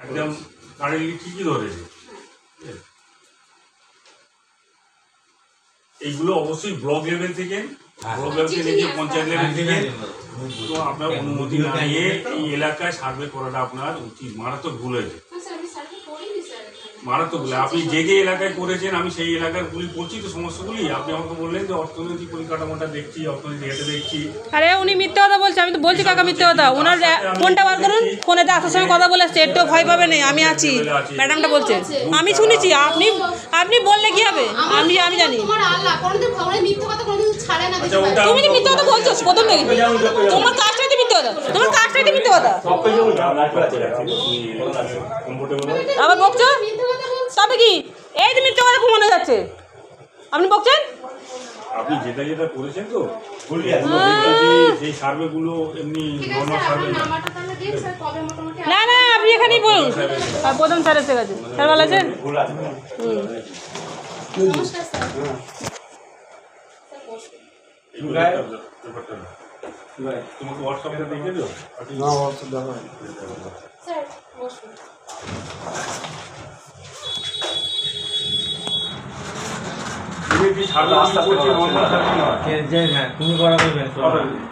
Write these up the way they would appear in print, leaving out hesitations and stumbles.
একদম কারেন্টলি ঠিকই ধরেছে। এইগুলো অবশ্যই ব্লক লেভেল থেকে দেখে পঞ্চায়েত লেভেল থেকে তো আপনার অনুমতি না নিয়ে এই এলাকায় সার্ভে করাটা আপনার উচিত। মারাত্মক ভুল হয়েছে, মারাত্মক ভুল। আপনি যে যে এলাকায় করেছেন আমি সেই এলাকার গুলি বলছি তো সমস্যাগুলি। আপনি আমাকে বললেন যে অর্থনৈতিক পরিকাঠামোটা দেখছি, অর্থনৈতিক এটা দেখছি। আরে উনি মিথ্যে কথা বলছে, আমি তো বলছি কাকা মিথ্যে কথা। ওনার ফোনটা বার করুন, ফোনেতে আসার সময় কথা বলে আসছে, একটু ভয় পাবে না, আমি আছি। ম্যাডামটা বলছে, আমি শুনেছি। আপনি বললে কি হবে? আমি জানি তুমি যে মিথ্যে কথা বলছো প্রথম থেকে। তোমার কাজটাই তো মিথ্যে কথা, তোমার কাজটাই তো মিথ্যে কথা। আবার বকছো তবে কি? এই যে মিথ্যে কথা ঘুমানো যাচ্ছে, আপনি বকছেন। আপনি যেটা যেটা করেছেন তো সেই সার্ভেগুলো এমনি নর্মাল সার্ভে না না, আপনি এখানেই বলুন। প্রথম স্যার এসে গেছে। স্যার ভালো আছেন? তোমাকে হোয়াটসঅ্যাপে দেখে দিও না? হোয়াটসঅ্যাপ দেখো স্যার বসুন। তুমি করা বলবেন,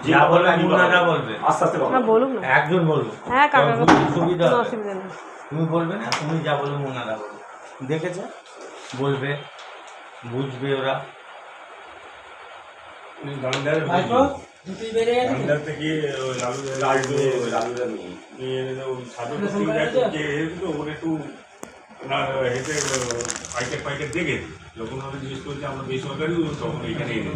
যা বলবে মুন্নাদা বলবে, আস্তে আস্তে বলুন, একজন বলবে। হ্যাঁ কাকা, সুবিধা অসুবিধা নেই। তুমি বলবে না, তুমি যা বলবে মুন্নাদা বলবে। দেখেছে বলবে, বুঝবে ওরা। পাইকার দেখে যখন আমরা জিজ্ঞেস করছি আমরা বেসরকারি, তখন এখানে এনে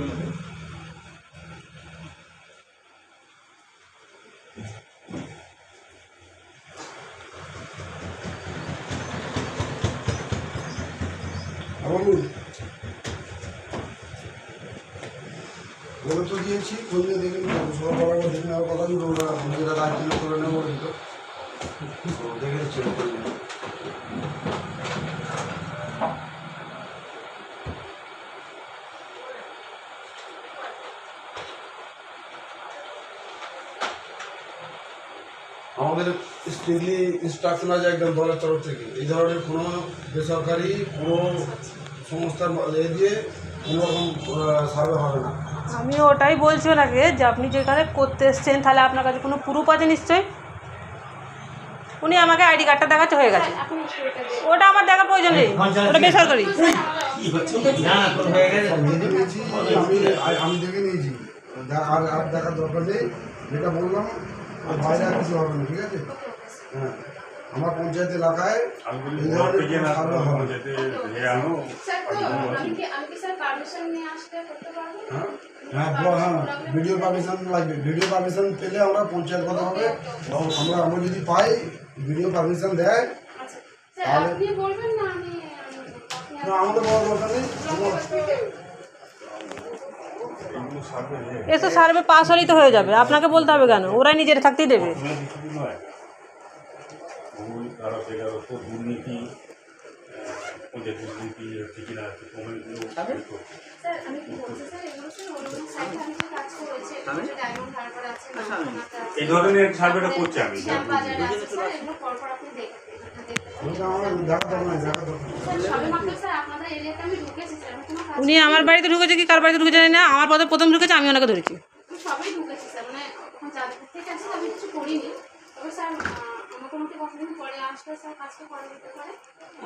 বলে তো দিয়েছি, খুঁজে দেখেন সব বলার দেখে নেওয়ার কথা ছিল। ওরা নিজেরা দায়িত্ব করে নেবো তো দেখে দিচ্ছে। আমাদের স্ট্রিক্টলি ইনস্ট্রাকশন আছে একদম দলের তরফ থেকে, এই ধরনের কোনো বেসরকারি কোনো সংস্থার দিয়ে কোনো রকম সার্ভে হবে না। আমি ওটাই বলছি ওনাকে যে আপনি যেখানে করতে এসছেন তাহলে আপনার কাছে কোনো প্রুফ আছে নিশ্চয়ই। উনি আমাকে আইডি কার্ডটা দেখাচ্ছে, হয়ে গেছে। ওটা আমার দেখার প্রয়োজন নেই, ওটা বেসরকারি। আমি দেখে নিয়েছি, আর দেখার দরকার নেই। যেটা বললাম বাইরে আর কিছু হবে না, ঠিক আছে? হ্যাঁ, আমার পঞ্চায়েত এলাকায় হ্যাঁ ভিডিও পারমিশন লাগবে। ভিডিও পারমিশন পেলে আমরা পঞ্চায়েত কথা হবে। আমরা যদি পাই ভিডিও পারমিশন দেয় তাহলে না, আমাদের বড় দরকার নেই। এসব সার্ভে পাস হলেই তো হয়ে যাবে, আপনাকে বলতে হবে কেন? ওরাই নিজের থাকতেই দেবে। এই ধরনের সার্ভেটা করছি আমি। উনি আমার বাড়িতে ঢুকেছে কি কার বাড়িতে ঢুকেছে জানি না, আমার পথে প্রথম ঢুকেছে, আমি ওনাকে ধরেছি।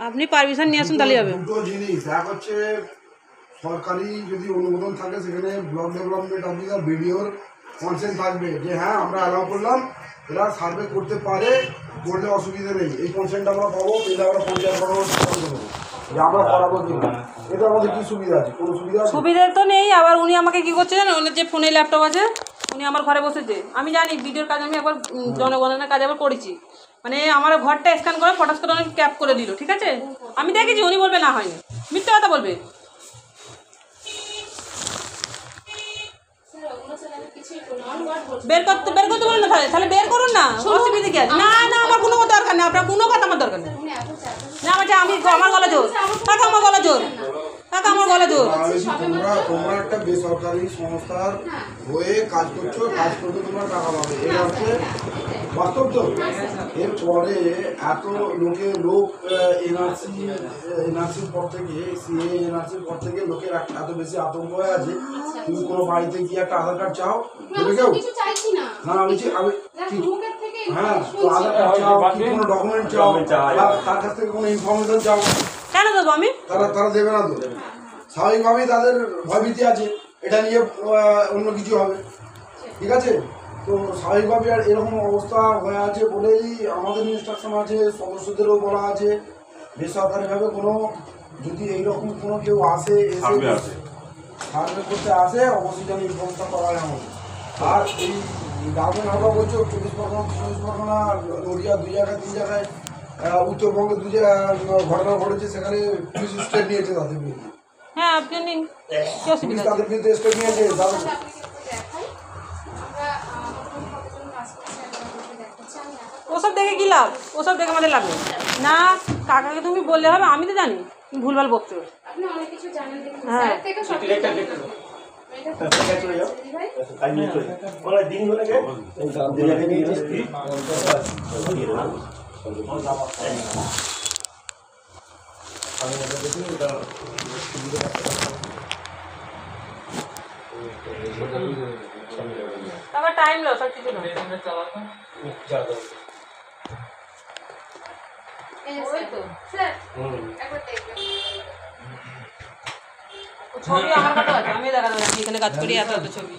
আপনি পারমিশন নিয়ে আসুন তাহলে হবে। দুটো জিনিস, এক হচ্ছে সরকারি যদি অনুমোদন থাকে সেখানে ব্লক ডেভেলপমেন্ট অফিসার বিডিওর কনসেন্ট থাকবে যে হ্যাঁ আমরা অ্যালাউ করলাম, এরা সার্ভে করতে পারে, করলে অসুবিধা নেই। এই কনসেন্ট আমরা পাবো, পেলে আমরা পঞ্চায়েত করাবো যে আমরা করাবো কিনা। এটা আমাদের কি সুবিধা আছে? কোনো সুবিধা আছে? সুবিধা তো নেই। আবার উনি আমাকে কি করছে জানেন? ওনার যে ফোনে ল্যাপটপ আছে, উনি আমার ঘরে বসেছে। আমি জানি ভিডিওর কাজ আমি একবার জনগণনার কাজ একবার করেছি, মানে আমার ঘরটা স্ক্যান করে ফটোস করে অনেক ক্যাপ করে দিল, ঠিক আছে? আমি দেখেছি। উনি বলবে না হয়নি, মিথ্যে কথা বলবে। বের করতে বলুন না, তাহলে বের করুন না, অসুবিধা কি আছে? না না, আমার কোনো দরকার নেই, আপনার কোনো কথা আমার দরকার নেই। না আমার আমার গলা জোর, আমার গলা জোর। কাকা আমার গলা জোর। তোমরা একটা বেসরকারি সংস্থার হয়ে কাজ করছো, কাজ করতে তোমরা টাকা পাবে, এটা হচ্ছে বাস্তব। তো এরপরে এত লোক এনআরসির পর থেকে, সিএ এনআরসির পর থেকে লোকের এত বেশি আতঙ্ক হয়ে আছে। তুমি কোনো বাড়িতে গিয়ে একটা আধার কার্ড চাও, দেবে কেউ? না, আমি হ্যাঁ, তো আধার কার্ড চাও, কি কোনো ডকুমেন্ট চাও, তার কাছ থেকে কোনো ইনফরমেশন চাও, কেন দেবো আমি? তারা দেবে না। তো স্বাভাবিকভাবেই তাদের ভয়ভীতি আছে এটা নিয়ে অন্য কিছু হবে, ঠিক আছে? তো স্বাভাবিকভাবে আর এরকম অবস্থা হয়ে আছে বলেই আমাদের ইনস্ট্রাকশন আছে, সদস্যদেরও বলা আছে বেসরকারিভাবে কোনো যদি এইরকম কোনো কেউ আসে এসে সার্ভে করতে আসে অবশ্যই যেন ইনফর্মটা করা হয় আমাদের। আর এই গাজন হাওড়া বলছো 24 পরগনা নদিয়া 2 জায়গায় 3 জায়গায় উত্তরবঙ্গে 2 জায়গায় ঘটনা ঘটেছে, সেখানে পুলিশ স্টেপ নিয়েছে তাদের বিরুদ্ধে। হ্যাঁ আপনি নিন, কি অসুবিধা পুলিশ আছে? তাদের বিরুদ্ধে স্টেপ নিয়েছে। ওসব দেখে কি লাভ? ওসব দেখে আমাদের লাভ নেই না। কাকাকে তুমি বললে হবে? আমি তো জানি তুমি ভুলভাল বকছো। আপনি অনেক কিছু জানেন, দেখুন হ্যাঁ। স্যার থেকে সব কিছু জানেন। আবার টাইম লস আর কিছু না। এই যে ওই তো স্যার একবার দেখবেন। ছবি আমার কাছে আছে, আমি দেখাতে পারি এখানে কাজ করি, এত ছবি।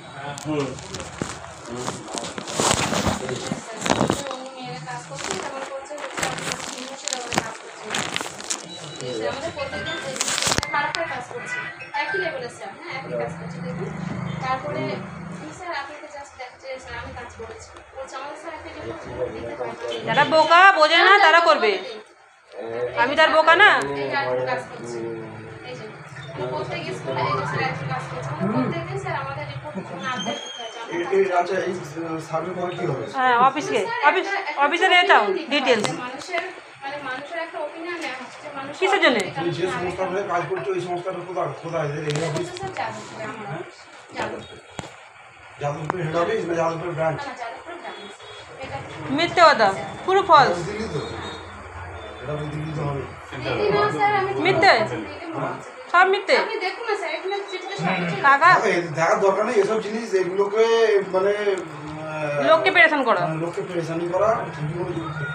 অন্য মেয়েরা কাজ করছে, তেমন করছে হচ্ছে আমাদের কাজ করছে। আমাদের প্রত্যেকদিন খারাপ কাজ করছে, একই লেভেলের স্যার, হ্যাঁ একই কাজ করছে। দেখুন তারপরে স্যার আপনাকে জাস্ট দেখছে স্যার আমি কাজ করেছি বলছে আমাদের স্যার একটা রিপোর্ট দিতে হয় না। যারা বোকা বোঝে না তারা করবে, আমি তার বোকা না। এই যে আরেকটা কাজ করছি, এই যে প্রত্যেক স্কুলে এই যে স্যার একটা কাজ করছে, প্রত্যেকদিন স্যার আমাদের রিপোর্ট আপডেট করতে হয়। আচ্ছা, এই সার্ভে করে কি হবে? হ্যাঁ অফিসে যেতাম ডিটেলস। মানুষের একটা ওপিনিয়ন নেওয়া হচ্ছে যে মানুষ কিসের জন্য? তুমি যে সংস্থার হয়ে কাজ করছো ওই সংস্থাটা কোথায় এই অফিস? স্যার যাদবপুরে আমার যাদবপুর হেড অফিস না যাদবপুর ব্রাঞ্চ? যাদবপুর জানেন এটা মিথ্যে কথা, পুরো ফলস। দিল্লি তো, এটা দিল্লি তো হবে। দিদি না স্যার আমি মিথ্যে, সব মিথ্যে। আপনি দেখুন না স্যার এখানে চিঠিতে সব কিছু কাকা দেখার দরকার নেই এসব জিনিস, এগুলোকে মানে লোককে পেরেশান করা। লোককে পেরেশানি করা,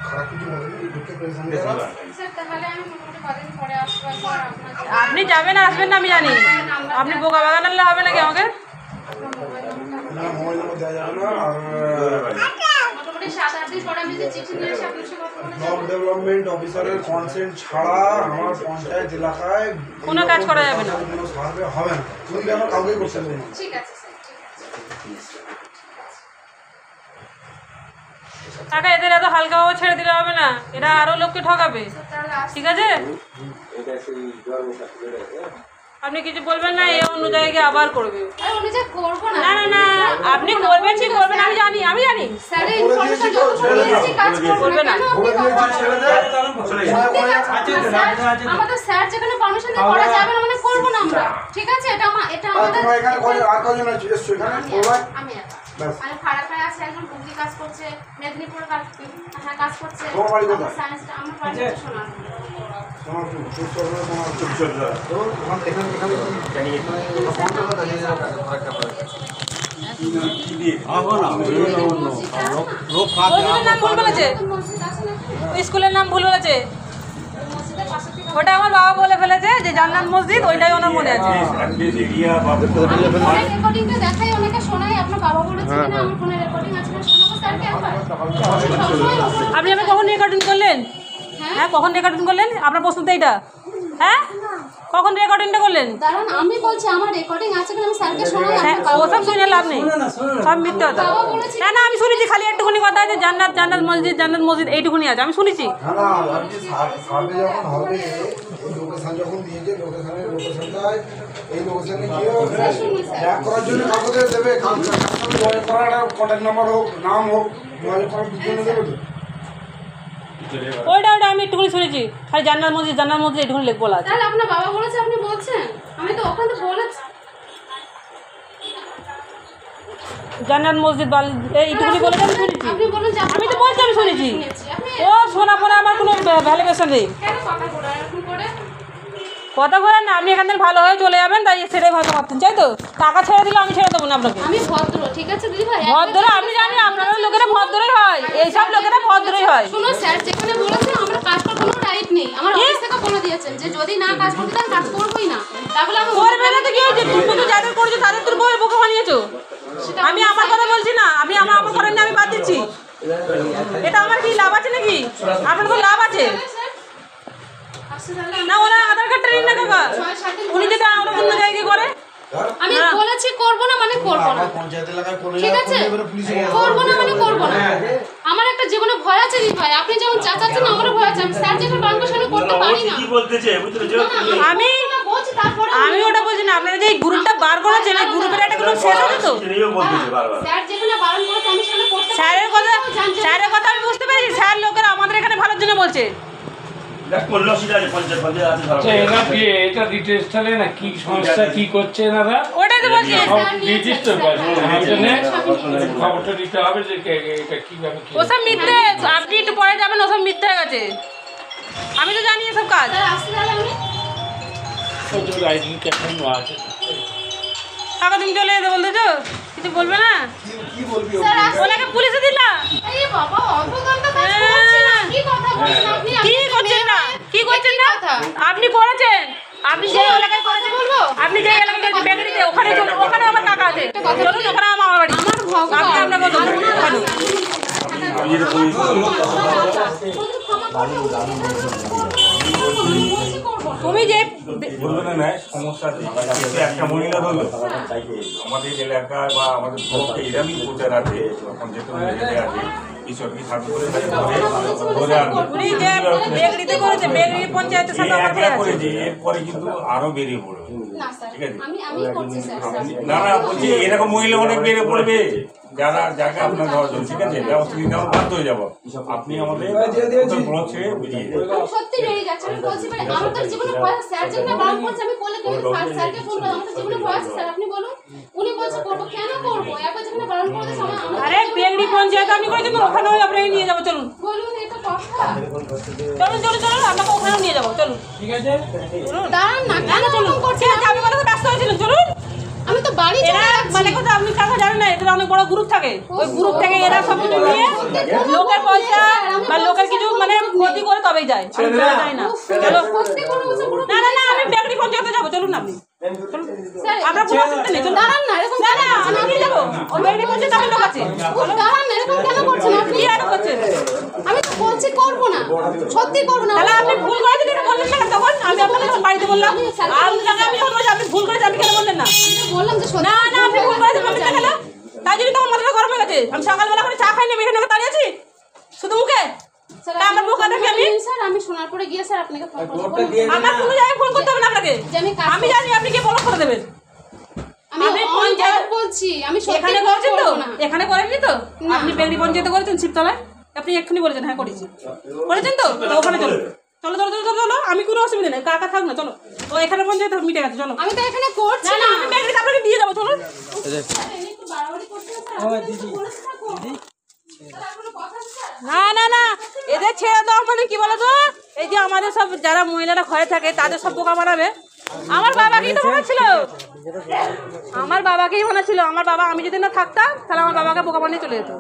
খারাপ কিছু বলেনি, লোককে পেরেশানি করা। স্যার তাহলে আমি মোটামুটি কদিন পরে আসবো একবার আপনাকে। আপনি যাবেন আসবেন না আমি জানি, আপনি বোকা বাগান আনলে হবে নাকি আমাকে? না, মোবাইল নম্বর দেওয়া যাবে না। আর মোটামুটি 7-8 দিন পরে আমি যে চিঠি নিয়ে এসে আপনার সাথে কথা বলে ব্লক ডেভেলপমেন্ট অফিসারের কনসেন্ট ছাড়া আমার পঞ্চায়েত এলাকায় কোনো কাজ করা যাবে না। কোনো সার্ভে হবে না। তুমি কেন কাউকে করতে দেবে না? ঠিক আছে স্যার, ঠিক আছে। কাকা এদের এত হালকাভাবে ছেড়ে দিলে হবে না, এরা আরো লোককে ঠকাবে, তাহলে ঠিক আছে? আপনি কিছু বলবেন না, এ অন্য জায়গায় আবার করবে। আরে উনি যে করবো না। না না না, আপনি করবেন কি করবেন আমি জানি, আমি জানি। স্যার এই ইনফরমেশন যতক্ষণ দিয়েছি কাজ করবে না। বলে দিয়েছি ছেড়ে দে। আমাদের স্যার যেখানে পারমিশন দিয়ে করা যাবে না মানে করবো না আমরা, ঠিক আছে? এটা আমাদের তোমার এখানে আর কজন আছে এসছো এখানে? আমি একা। ব্যাস। মানে ফারাকায় আছে একজন, হুগলি কাজ করছে, মেদিনীপুরে কাজ করছে। তোমার বাড়ি কোথায়? সায়েন্সটা আমার বাড়ি শোনা। সোনারপুর, সোনারপুর। তো এখানে মসজিদের নাম ভুল বলেছে, মসজিদ আছে নাকি? স্কুলের নাম ভুল বলেছে। মসজিদের পাশে থেকে ওটা আমার বাবা বলে ফেলেছে যে জান্নাত মসজিদ, ওইটাই ওনার মনে আছে। ফোনের রেকর্ডিংটা দেখাই, অনেকে শোনাই। আপনার বাবা বলেছে না আমার ফোনে রেকর্ডিং আছে, শোনাবো স্যারকে একবার। আপনি আমাকে কখন রেকর্ডিং করলেন? হ্যাঁ কখন রেকর্ডিং করলেন? আপনার প্রশ্ন তো এইটা, হ্যাঁ কখন রেকর্ডিংটা করলেন? দাঁড়ান আমি বলছি আমার রেকর্ডিং আছে কিনা আমি স্যারকে শোনাই। হ্যাঁ ওসব শুনে লাভ নেই, সব মিথ্যে কথা। না না আমি শুনেছি, খালি একটুখানি কথা আছে জান্নাত জান্নাত মসজিদ এইটুকুনি আছে, আমি শুনেছি। না না, আপনি সার্ভে যখন হবে, এই লোকেশন যখন দিয়েছে, লোকেশনটায় এই লোকেশনে গিয়ে ব্যাক করার জন্য কাগজে দেবে, জয়েন করার একটা কন্ট্যাক্ট নাম্বার হোক, নাম হোক, জয়েন করার জন্য দেবে তো। ওইটা আমি একটুখানি শুনেছি, খালি জান্নাত মসজিদ একটুখানি বলা আছে। তাহলে আপনার বাবা বলেছে, আপনি বলছেন? আমি তো ওখানে তো বলেছি। জান্নাত মসজিদ এইটুকুনি বলে আমি শুনেছি। আপনি বলুন যে আমি তো বলছি আমি শুনেছি। আপনি ও শোনা পরে আমার কোনো ভ্যালুয়েশন নেই। কেন কথা বলেন এরকম করে? কথা বলেন না, আপনি এখান থেকে ভালো হয়ে চলে যাবেন, তাই সেটাই ভালো ভাবতেন, চাই তো? টাকা ছেড়ে দিলে আমি ছেড়ে দেবো না আপনাকে। আমি ভদ্র, ঠিক আছে দিদি ভাই? ভদ্র আমি জানি, আপনারা লোকেরা ভদ্রই হয়, এইসব লোকেরা ভদ্রই হয়। শুনো স্যার যেখানে বলেছে আমরা কাজ করার কোনো রাইট নেই, আমার অফিস থেকে বলে দিয়েছেন যে যদি না কাজ করতে দেন কাজ করবোই না। তাহলে আমি করবে না তো কি হয়েছে? তুমি তো যাদের করেছো তাদের তোর বউয়ের বোকা বানিয়েছো। আমি আমার কথা বলছি না, আমি আমার করেন না, আমি বাদ দিচ্ছি। এটা আমার কি লাভ আছে নাকি? আপনার তো লাভ আছে না? ওরা আধার কার্ডটা নিন না কাকা, উনি যেটা আমরা অন্য জায়গায় করে। আমি বলেছি করব না মানে করব না, পঞ্চায়েত এলাকায় করে ঠিক আছে? করব না মানে করব না। আমার একটা জীবনে ভয় আছে দিদি ভাই, আপনি যেমন চাচাচ্ছেন আমারও ভয় আছে। আমি স্যার যেখানে বারণ করছি আমি করতে পারি না। কি বলতেছে বুঝতে আমি বলছি তারপরে আমি ওটা বলছি না, আপনারা যে গ্রুপটা বার করেছেন এই গ্রুপের একটা গ্রুপ শেষ হবে তো? বলতেছে বারবার। স্যার যেখানে বারণ করেছে আমি সেখানে করতে পারি না। স্যারের কথা আমি বুঝতে পেরেছি, স্যার লোকেরা আমাদের এখানে ভালোর জন্য বলছে। এরা কি এটা ডিটেলস তাহলে না কি সমস্যা কি করছে এনারা ওটাই তো বলছি, নির্দিষ্ট খবরটা দিতে হবে যে এটা কিভাবে কি ওসব মিথ্যে। আপনি একটু পরে যাবেন, ওসব মিথ্যে হয়ে গেছে। আমি তো জানি এসব কাজ। স্যার আসতে তাহলে আমি আইডেন্টি এখন আছে টাকা তুমি চলে যেতে বলতেছো, কিছু বলবে না? কি বলবি? স্যার আসতে ওনাকে পুলিশে দিলা? এই বাবা অল্পকান্ত কাজ করছি না। কি কথা বলছেন আপনি? কি করছেন না? কি করছেন না? আপনি করেছেন, আপনি যে এলাকায় করেছেন, আপনি যে এলাকায় করেছেন বেকারিতে, ওখানে চলুন, ওখানে আমার টাকা আছে, চলুন ওখানে আমার বাড়ি। আপনি আপনার কথা বলুন। তুমি যে বলবে না না সমস্যা আছে, কিন্তু একটা মহিলা হলো আমাদের এলাকায় বা আমাদের ব্লকে এরকমই প্রচার আছে, পঞ্চায়েত আছে, ঈশ্বরকে সাথে করে ধরে আনবে। উনি যে বেকারিতে করেছে, বেকারি পঞ্চায়েতের সাথে আমার খেয়ে আছে। করেছে, এরপরে কিন্তু আরো বেরিয়ে পড়বে। না স্যার, ঠিক আছে। আমি করছি স্যার। না না বলছি এরকম মহিলা অনেক বেরিয়ে পড়বে যারা যাকে আপনার ধরার জন্য, ঠিক আছে, ব্যবস্থা নিতে আমরা বাধ্য হয়ে যাবো। আপনি আমাদের ব্লক ছেড়ে বেরিয়ে যাবেন। আমি সত্যি বেরিয়ে যাচ্ছে, আমি বলছি ভাই আমার তো জীবনে ভয় আছে। স্যার যেখানে বারণ করছে আমি বলে দিই স্যারকে ফোন করে, আমার তো জীবনে ভয় আছে স্যার, আপনি বলুন। উনি বলছে করবো, কেন করবো? একবার যেখানে বারণ করে দিয়েছে আমার আরে বেকারি পঞ্চায়েত আপনি করেছেন তো, ওখানে আপনাকে নিয়ে যাবো, চলুন বলুন এটা কথা। চলুন চলুন চলুন, আপনাকে ওখানেও নিয়ে যাবো, চলুন ঠিক আছে দাঁড়ান না, কেন চলুন করছে? ঠিক আছে, আমি কথা ব্যস্ত হয়েছিলেন, চলুন। আমি তো বাড়ি এরা চলে যাচ্ছি। মানে কথা আপনি টাকা জানেন না, এদের অনেক বড় গ্রুপ থাকে, ওই গ্রুপ থেকে এরা সব কিছু নিয়ে লোকের পয়সা বা লোকের কিছু মানে ক্ষতি করে তবেই যায়, আমি বলা যায় না। চলো সত্যি কোনো কিছু পুরো- না না না, আমি বেকারি পঞ্চায়েতে যাবো, চলুন না আপনি, চলুন। স্যার, আপনার কোনো অসুবিধা নেই, চলুন। দাঁড়ান না, এরকম না না, আমি নিয়ে যাবো, ওই বেকারি পঞ্চায়েতে আমার লোক আছে। দাঁড়ান না, এরকম কেন করছেন আপনি? কি আর করছেন? আমি তো বলছি করবো না, সত্যি করবো না। তাহলে আপনি ভুল করেছেন, এটা বললেন না তখন? আমি আপনাকে তখন বাড়িতে বললাম, আমি যখন বলছি আপনি ভুল করেছেন, আপনি কেন বললেন না? বললাম যে সত্যি না না, আপনি ভুল করেছেন, আমি দেখালো, তাই জন্য তখন মাথাটা গরম হয়ে গেছে। আমি সকালবেলা করে চা খাইনি, আমি এখানে দাঁড়িয়ে আছি শুধু মুখে। স্যার, তা আমার বোকা দেখি আমি? স্যার আমি শোনার পরে গিয়ে স্যার আপনাকে ফোন করবো। আমার কোনো জায়গায় ফোন করতে হবে না আপনাকে, যে আমি কাজ আমি জানি আপনি কি ব্লক করে দেবেন। আমি আপনি অনেক পঞ্চায়েত- বলছি, আমি সত্যি এখানে করেছেন তো? করবো না। এখানে করেননি তো? না। আপনি বেগড়ি পঞ্চায়েতে করেছেন শিবতলায়? আপনি এক্ষুনি বলেছেন হ্যাঁ করেছি, করেছেন তো? তো ওখানে চলো, চলো চলো চলো চলো, আমি কোনো অসুবিধা নেই, কাকা থাক না, চলো। তো এখানে পঞ্চায়েত মিটে গেছে, চলো। আমি তো এখানে করছি না না, না। আমি বেগড়িতে আপনাকে দিয়ে যাবো, চলুন। স্যার, এমনি একটু বাড়াবাড়ি করছেন স্যার, আপনি একটু বলেছে থাকো। স্যার, আর কোনো কথা আছে স্যার? না না না, এদের ছেড়ে দেওয়া মানে কি বলো তো, এই যে আমাদের সব যারা মহিলারা ঘরে থাকে তাদের সব বোকা বানাবে। আমার বাবাকেই তো বানাচ্ছিল, আমার বাবাকেই বানাচ্ছিল। আমার বাবা, আমি যদি না থাকতাম তাহলে আমার বাবাকে বোকা বানিয়ে চলে যেত।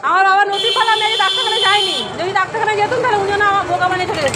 আমার বাবা নদী পালা মেয়ে ডাক্তারখানে যায়নি, যদি ডাক্তারখানে যেতাম তাহলে উনি না আমার বোকা বানিয়ে চলে যেত।